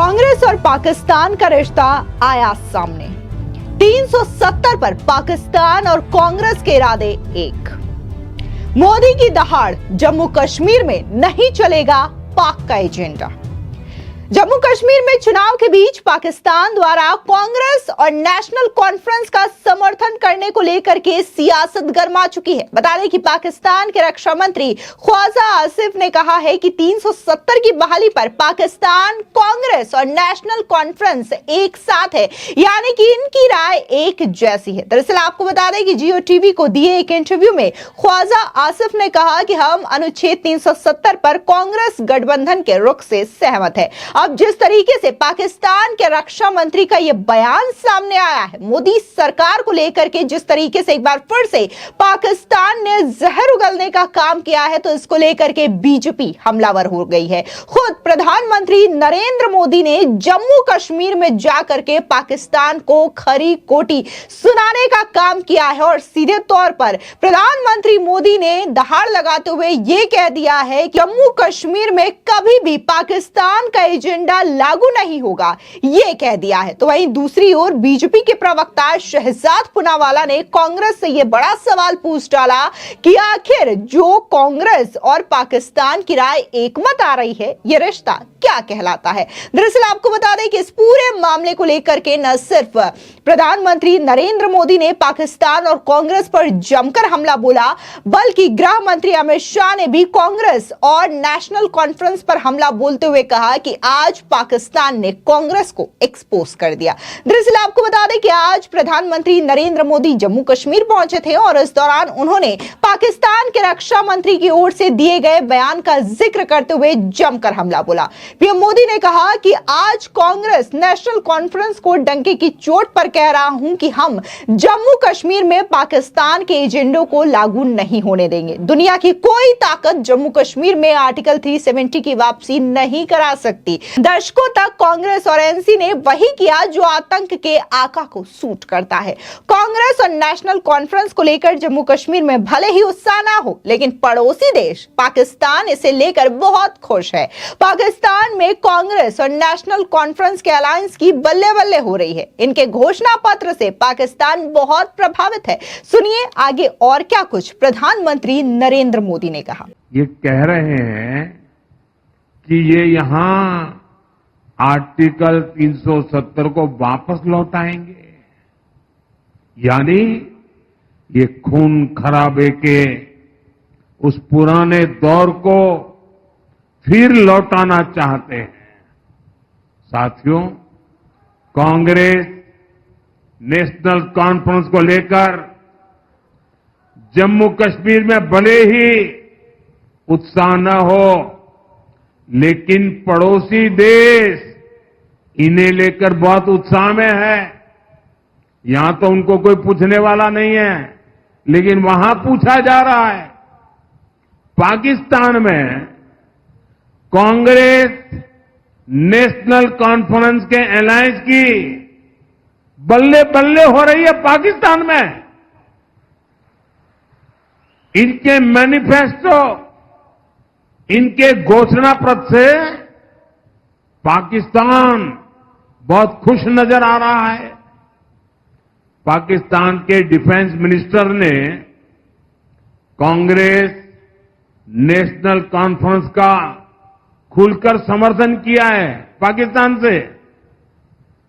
कांग्रेस और पाकिस्तान का रिश्ता आया सामने। 370 पर पाकिस्तान और कांग्रेस के इरादे एक। मोदी की दहाड़, जम्मू कश्मीर में नहीं चलेगा पाक का एजेंडा। जम्मू कश्मीर में चुनाव के बीच पाकिस्तान द्वारा कांग्रेस और नेशनल कॉन्फ्रेंस का समर्थन करने को लेकर के सियासत गर्मा चुकी है। बता दें कि पाकिस्तान के रक्षा मंत्री ख्वाजा आसिफ ने कहा है कि 370 की बहाली पर पाकिस्तान, कांग्रेस और नेशनल कॉन्फ्रेंस एक साथ है, यानी कि इनकी राय एक जैसी है। दरअसल आपको बता दें कि जियो टीवी को दिए एक इंटरव्यू में ख्वाजा आसिफ ने कहा कि हम अनुच्छेद 370 पर कांग्रेस गठबंधन के रुख से सहमत है। अब जिस तरीके से पाकिस्तान के रक्षा मंत्री का यह बयान सामने आया है, मोदी सरकार को लेकर के जिस तरीके से एक बार फिर से पाकिस्तान ने जहर उगलने का काम किया है, तो इसको लेकर के बीजेपी हमलावर हो गई है। खुद प्रधानमंत्री नरेंद्र मोदी ने जम्मू कश्मीर में जाकर के पाकिस्तान को खरी कोटी सुनाने का काम किया है और सीधे तौर पर प्रधानमंत्री मोदी ने दहाड़ लगाते हुए यह कह दिया है कि जम्मू कश्मीर में कभी भी पाकिस्तान का एजेंडा लागू नहीं होगा, यह कह दिया है। तो वहीं दूसरी ओर बीजेपी के प्रवक्ता शहजाद पूनावाला ने कांग्रेस से यह बड़ा सवाल पूछ डाला कि आखिर जो कांग्रेस और पाकिस्तान की राय एकमत आ रही है, यह रिश्ता क्या कहलाता है। दरअसल आपको बता दें कि इस पूरे मामले को लेकर के न सिर्फ प्रधानमंत्री नरेंद्र मोदी ने पाकिस्तान और कांग्रेस पर जमकर हमला बोला, बल्कि गृह मंत्री अमित शाह ने भी कांग्रेस और नेशनल कॉन्फ्रेंस पर हमला बोलते हुए कहा कि आज पाकिस्तान ने कांग्रेस को एक्सपोज कर दिया। दरअसल आपको बता दें कि आज प्रधानमंत्री नरेंद्र मोदी जम्मू कश्मीर पहुंचे थे और इस दौरान उन्होंने पाकिस्तान के रक्षा मंत्री की ओर से दिए गए बयान का जिक्र करते हुए जमकर हमला बोला। पीएम मोदी ने कहा कि आज कांग्रेस नेशनल कॉन्फ्रेंस को डंके की चोट पर कह रहा हूं कि हम जम्मू कश्मीर में पाकिस्तान के एजेंडों को लागू नहीं होने देंगे। दुनिया की कोई ताकत जम्मू कश्मीर में आर्टिकल 370 की वापसी नहीं करा सकती। दशकों तक कांग्रेस और एनसी ने वही किया जो आतंक के आका को सूट करता है। कांग्रेस और नेशनल कॉन्फ्रेंस को लेकर जम्मू कश्मीर में भले ही उत्साह ना हो, लेकिन पड़ोसी देश पाकिस्तान इसे लेकर बहुत खुश है। पाकिस्तान में कांग्रेस और नेशनल कॉन्फ्रेंस के अलायंस की बल्ले बल्ले हो रही है। इनके घोषणा पत्र से पाकिस्तान बहुत प्रभावित है। सुनिए आगे और क्या कुछ प्रधानमंत्री नरेंद्र मोदी ने कहा। ये कह रहे हैं कि ये यहां आर्टिकल 370 को वापस लौटाएंगे, यानी ये खून खराबे के उस पुराने दौर को फिर लौटाना चाहते हैं। साथियों, कांग्रेस नेशनल कॉन्फ्रेंस को लेकर जम्मू कश्मीर में भले ही उत्साह न हो, लेकिन पड़ोसी देश इन्हें लेकर बहुत उत्साह में है। यहां तो उनको कोई पूछने वाला नहीं है, लेकिन वहां पूछा जा रहा है। पाकिस्तान में कांग्रेस नेशनल कॉन्फ्रेंस के अलायंस की बल्ले बल्ले हो रही है। पाकिस्तान में इनके मैनिफेस्टो, इनके घोषणा पत्र से पाकिस्तान बहुत खुश नजर आ रहा है। पाकिस्तान के डिफेंस मिनिस्टर ने कांग्रेस नेशनल कॉन्फ्रेंस का खुलकर समर्थन किया है। पाकिस्तान से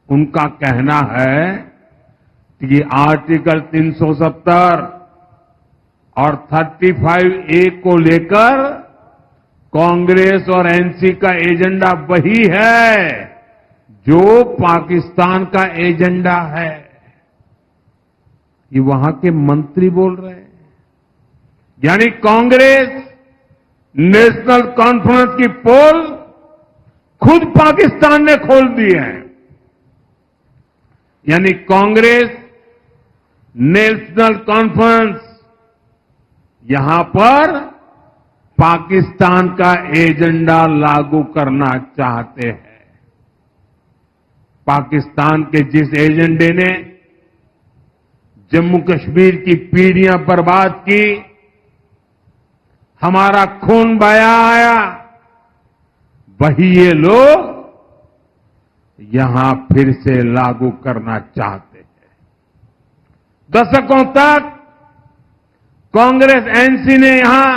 उनका कहना है कि आर्टिकल 370 और 35A को लेकर कांग्रेस और एनसी का एजेंडा वही है जो पाकिस्तान का एजेंडा है। ये वहां के मंत्री बोल रहे हैं, यानी कांग्रेस नेशनल कॉन्फ्रेंस की पोल खुद पाकिस्तान ने खोल दी है। यानी कांग्रेस नेशनल कॉन्फ्रेंस यहां पर पाकिस्तान का एजेंडा लागू करना चाहते हैं। पाकिस्तान के जिस एजेंडे ने जम्मू कश्मीर की पीढ़ियां बर्बाद की, हमारा खून बहाया आया, वही ये लोग यहां फिर से लागू करना चाहते हैं। दशकों तक कांग्रेस एनसी ने यहां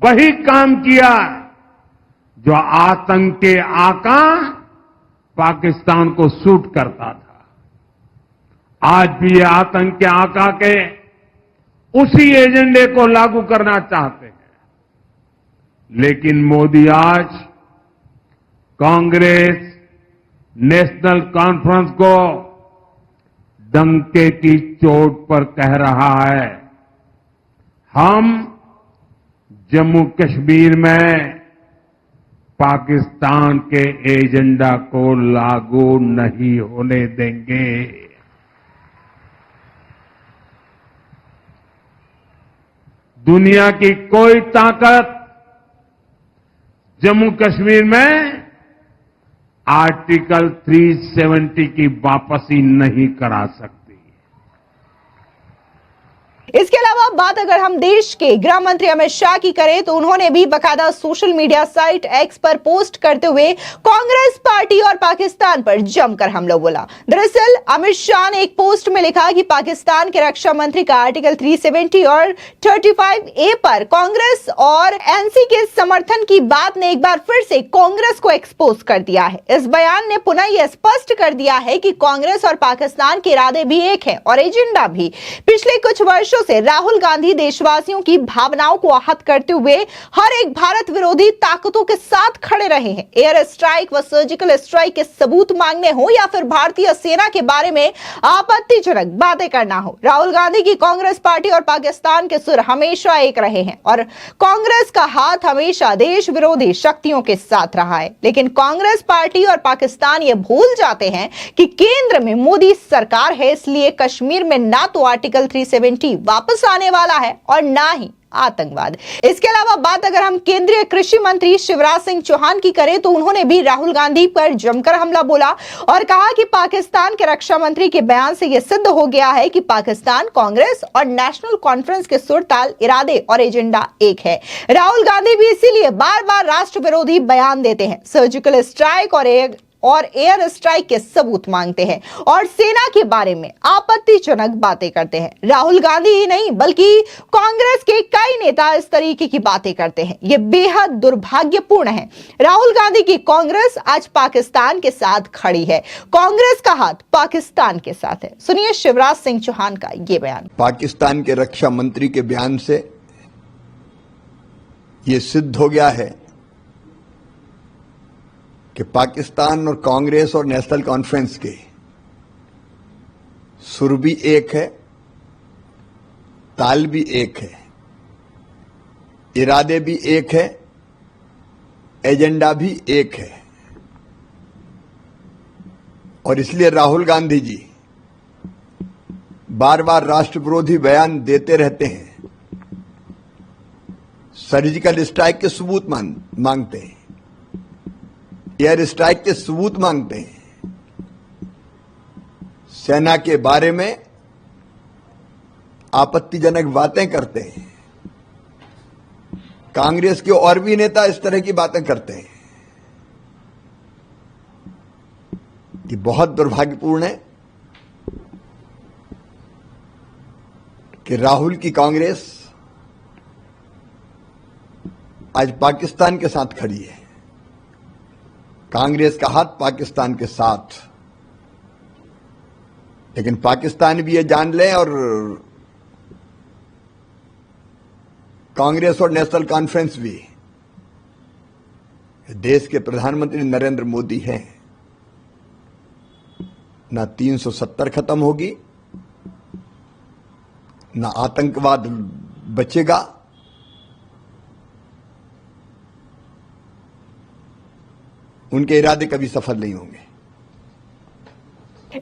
वही काम किया जो आतंक के आका पाकिस्तान को सूट करता था। आज भी ये आतंक के आका के उसी एजेंडे को लागू करना चाहते हैं। लेकिन मोदी आज कांग्रेस नेशनल कॉन्फ्रेंस को डंके की चोट पर कह रहा है, हम जम्मू कश्मीर में पाकिस्तान के एजेंडा को लागू नहीं होने देंगे। दुनिया की कोई ताकत जम्मू कश्मीर में आर्टिकल 370 की वापसी नहीं करा सकती। इसके अलावा बात अगर हम देश के गृह मंत्री अमित शाह की करें तो उन्होंने भी बकायदा सोशल मीडिया साइट एक्स पर पोस्ट करते हुए कांग्रेस पार्टी और पाकिस्तान पर जमकर हमला बोला। दरअसल अमित शाह ने एक पोस्ट में लिखा कि पाकिस्तान के रक्षा मंत्री का आर्टिकल 370 और 35A पर कांग्रेस और एनसी के समर्थन की बात ने एक बार फिर से कांग्रेस को एक्सपोज कर दिया है। इस बयान ने पुनः यह स्पष्ट कर दिया है कि कांग्रेस और पाकिस्तान के इरादे भी एक है और एजेंडा भी। पिछले कुछ वर्षों से राहुल गांधी देशवासियों की भावनाओं को आहत करते हुए हर एक भारत विरोधी ताकतों के साथ खड़े रहे हैं। एयर स्ट्राइक व सर्जिकल स्ट्राइक के सबूत मांगने हो या फिर भारतीय सेना के बारे में आपत्तिजनक बातें करना हो, राहुल गांधी की कांग्रेस पार्टी और पाकिस्तान के सुर हमेशा एक रहे हैं और कांग्रेस का हाथ हमेशा देश विरोधी शक्तियों के साथ रहा है। लेकिन कांग्रेस पार्टी और पाकिस्तान ये भूल जाते हैं कि केंद्र में मोदी सरकार है, इसलिए कश्मीर में ना तो आर्टिकल 370 वापस आने वाला है और ना ही आतंकवाद। इसके अलावा बात अगर हम केंद्रीय कृषि मंत्री शिवराज सिंह चौहान की करें तो उन्होंने भी राहुल गांधी पर जमकर हमला बोला और कहा कि पाकिस्तान के रक्षा मंत्री के बयान से यह सिद्ध हो गया है कि पाकिस्तान, कांग्रेस और नेशनल कॉन्फ्रेंस के सुर ताल, इरादे और एजेंडा एक है। राहुल गांधी भी इसीलिए बार बार राष्ट्र विरोधी बयान देते हैं, सर्जिकल स्ट्राइक और एयर स्ट्राइक के सबूत मांगते हैं और सेना के बारे में आपत्तिजनक बातें करते हैं। राहुल गांधी ही नहीं बल्कि कांग्रेस के कई नेता इस तरीके की बातें करते हैं। यह बेहद दुर्भाग्यपूर्ण है। राहुल गांधी की कांग्रेस आज पाकिस्तान के साथ खड़ी है, कांग्रेस का हाथ पाकिस्तान के साथ है। सुनिए शिवराज सिंह चौहान का यह बयान। पाकिस्तान के रक्षा मंत्री के बयान से यह सिद्ध हो गया है कि पाकिस्तान और कांग्रेस और नेशनल कॉन्फ्रेंस के सुर भी एक है, ताल भी एक है, इरादे भी एक है, एजेंडा भी एक है। और इसलिए राहुल गांधी जी बार बार राष्ट्र विरोधी बयान देते रहते हैं, सर्जिकल स्ट्राइक के सबूत मांगते हैं, एयर स्ट्राइक के सबूत मांगते हैं, सेना के बारे में आपत्तिजनक बातें करते हैं। कांग्रेस के और भी नेता इस तरह की बातें करते हैं। ये बहुत दुर्भाग्यपूर्ण है कि राहुल की कांग्रेस आज पाकिस्तान के साथ खड़ी है। कांग्रेस का हाथ पाकिस्तान के साथ, लेकिन पाकिस्तान भी ये जान ले और कांग्रेस और नेशनल कॉन्फ्रेंस भी, देश के प्रधानमंत्री नरेंद्र मोदी हैं। ना 370 खत्म होगी, ना आतंकवाद बचेगा, उनके इरादे कभी सफल नहीं होंगे।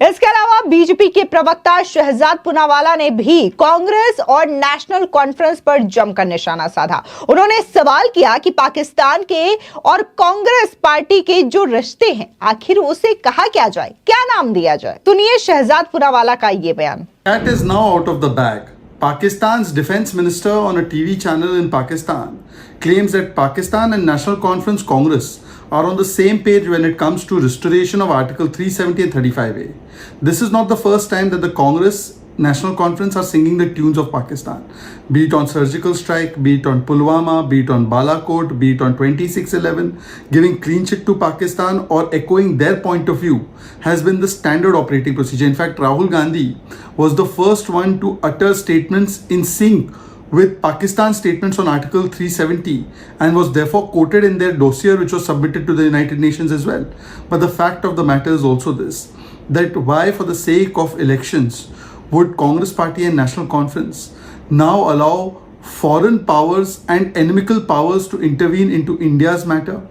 इसके अलावा बीजेपी के प्रवक्ता शहजाद पूनावाला ने भी कांग्रेस और नेशनल कॉन्फ्रेंस पर जमकर निशाना साधा। उन्होंने सवाल किया कि पाकिस्तान के और कांग्रेस पार्टी के जो रिश्ते हैं आखिर उसे कहा क्या जाए, क्या नाम दिया जाए। सुनिए शहजाद पूनावाला का ये बयान। That is now out of the bag. Pakistan's defense minister on a TV channel in Pakistan claims that Pakistan and National Conference Congress are on the same page when it comes to restoration of Article 370 and 35A. This is not the first time that the Congress National Conference are singing the tunes of Pakistan, be it on surgical strike, be it on Pulwama, be it on Balakot, be it on 2611, giving clean chit to Pakistan or echoing their point of view has been the standard operating procedure. In fact, Rahul Gandhi was the first one to utter statements in sync with Pakistan's statements on Article 370 and was therefore quoted in their dossier which was submitted to the United Nations as well. But the fact of the matter is also this, that why for the sake of elections would Congress Party and National Conference now allow foreign powers and inimical powers to intervene into India's matter,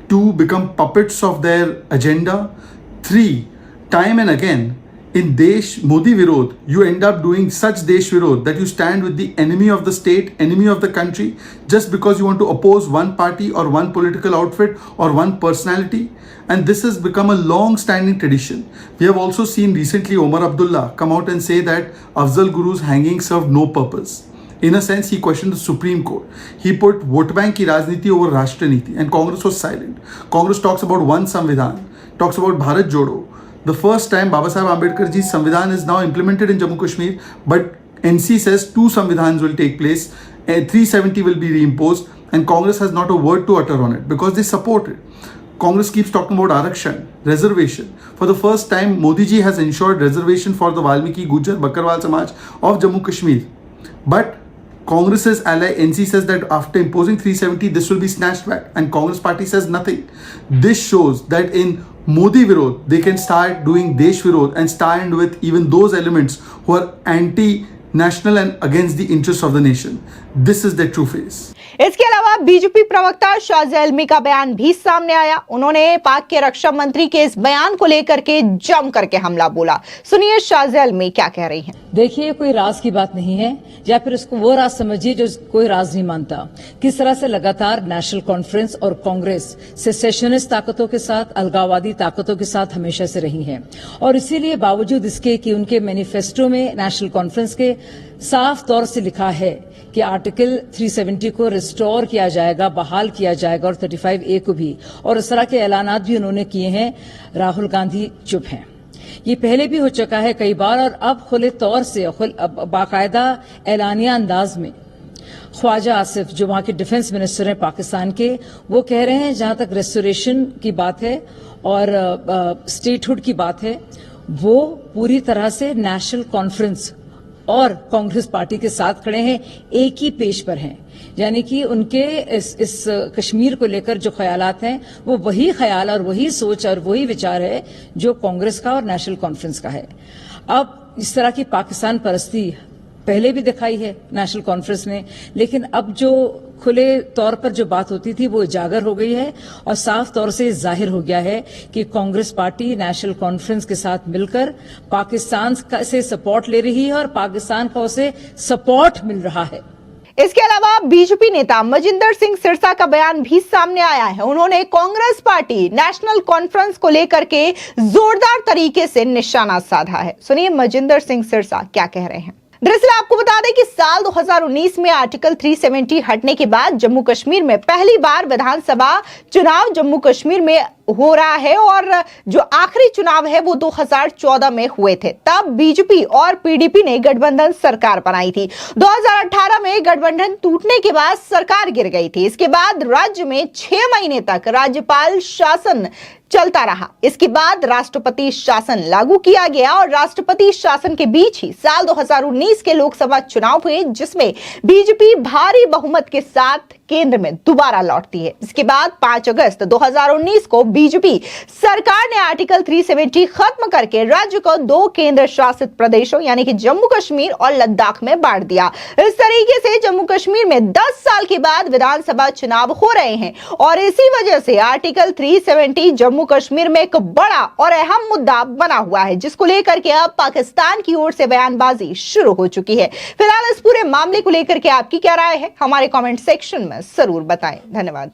to become puppets of their agenda? 3, time and again, in Desh Modi Virod, you end up doing such Desh Virod that you stand with the enemy of the state, enemy of the country, just because you want to oppose one party or one political outfit or one personality. And this has become a long-standing tradition. We have also seen recently Omar Abdullah come out and say that Afzal Guru's hanging served no purpose. In a sense, he questioned the Supreme Court. He put vote bank ki rajniti over Rashtra Niti, and Congress was silent. Congress talks about one Samvidhan, talks about Bharat Jodo. The first time Baba Saheb Ambedkar ji's Samvidhan is now implemented in Jammu Kashmir, but NC says 2 Samvidhans will take place, and 370 will be reimposed, and Congress has not a word to utter on it because they support it. Congress keeps talking about Arakshan, reservation. For the first time, Modi ji has ensured reservation for the Valmiki, Gujar, Bakarwal Samaj of Jammu Kashmir. But Congress's ally NC says that after imposing 370, this will be snatched back, and Congress party says nothing. This shows that in Modi Virod, they can start doing Desh Virod and stand with even those elements who are anti-national and against the interests of the nation. This is their true face. इसके अलावा BJP प्रवक्ता शाजिया इल्मी का बयान भी सामने आया। उन्होंने पाक के रक्षा मंत्री के इस बयान को लेकर के जम करके हमला बोला। सुनिए शाजिया इल्मी क्या कह रही हैं। देखिए, कोई राज की बात नहीं है, या फिर उसको वो राज समझिए जो कोई राज नहीं मानता। किस तरह से लगातार नेशनल कॉन्फ्रेंस और कांग्रेस सेसेशनिस्ट ताकतों के साथ, अलगाववादी ताकतों के साथ हमेशा से रही है, और इसीलिए बावजूद इसके कि उनके मैनिफेस्टो में नेशनल कॉन्फ्रेंस के साफ तौर से लिखा है कि आर्टिकल 370 को रिस्टोर किया जाएगा, बहाल किया जाएगा, और 35A को भी, और इस तरह के ऐलानात भी उन्होंने किए हैं, राहुल गांधी चुप हैं। ये पहले भी हो चुका है कई बार, और अब खुले तौर से बाकायदा ऐलानिया अंदाज में ख्वाजा आसिफ, जो वहां के डिफेंस मिनिस्टर हैं पाकिस्तान के, वो कह रहे हैं जहां तक रेस्टोरेशन की बात है और स्टेटहुड की बात है, वो पूरी तरह से नेशनल कॉन्फ्रेंस और कांग्रेस पार्टी के साथ खड़े हैं, एक ही पेज पर हैं। यानी कि उनके इस कश्मीर को लेकर जो ख्यालात हैं, वो वही ख्याल और वही सोच और वही विचार है जो कांग्रेस का और नेशनल कॉन्फ्रेंस का है। अब इस तरह की पाकिस्तान परस्ती पहले भी दिखाई है नेशनल कॉन्फ्रेंस ने, लेकिन अब जो खुले तौर पर जो बात होती थी वो उजागर हो गई है, और साफ तौर से जाहिर हो गया है कि कांग्रेस पार्टी नेशनल कॉन्फ्रेंस के साथ मिलकर पाकिस्तान से सपोर्ट ले रही है और पाकिस्तान को उसे सपोर्ट मिल रहा है। इसके अलावा बीजेपी नेता मजिंदर सिंह सिरसा का बयान भी सामने आया है। उन्होंने कांग्रेस पार्टी नेशनल कॉन्फ्रेंस को लेकर के जोरदार तरीके से निशाना साधा है। सुनिए मजिंदर सिंह सिरसा क्या कह रहे हैं। दरअसल आपको बता दें कि साल 2019 में आर्टिकल 370 हटने के बाद जम्मू कश्मीर में पहली बार विधानसभा चुनाव जम्मू कश्मीर में हो रहा है, और जो आखिरी चुनाव है वो 2014 में हुए थे। तब बीजेपी और पीडीपी ने गठबंधन सरकार बनाई थी। 2018 में गठबंधन टूटने के बाद सरकार गिर गई थी। इसके बाद राज्य में 6 महीने तक राज्यपाल शासन चलता रहा। इसके बाद राष्ट्रपति शासन लागू किया गया, और राष्ट्रपति शासन के बीच ही साल 2019 के लोकसभा चुनाव हुए, जिसमें बीजेपी भारी बहुमत के साथ केंद्र में दोबारा लौटती है। इसके बाद 5 अगस्त 2019 को बीजेपी सरकार ने आर्टिकल 370 खत्म करके राज्य को 2 केंद्र शासित प्रदेशों यानी कि जम्मू कश्मीर और लद्दाख में बांट दिया। इस तरीके से जम्मू कश्मीर में 10 साल के बाद विधानसभा चुनाव हो रहे हैं, और इसी वजह से आर्टिकल 370 जम्मू कश्मीर में एक बड़ा और अहम मुद्दा बना हुआ है, जिसको लेकर के अब पाकिस्तान की ओर से बयानबाजी शुरू हो चुकी है। फिलहाल इस पूरे मामले को लेकर के आपकी क्या राय है, हमारे कमेंट सेक्शन में जरूर बताएं। धन्यवाद।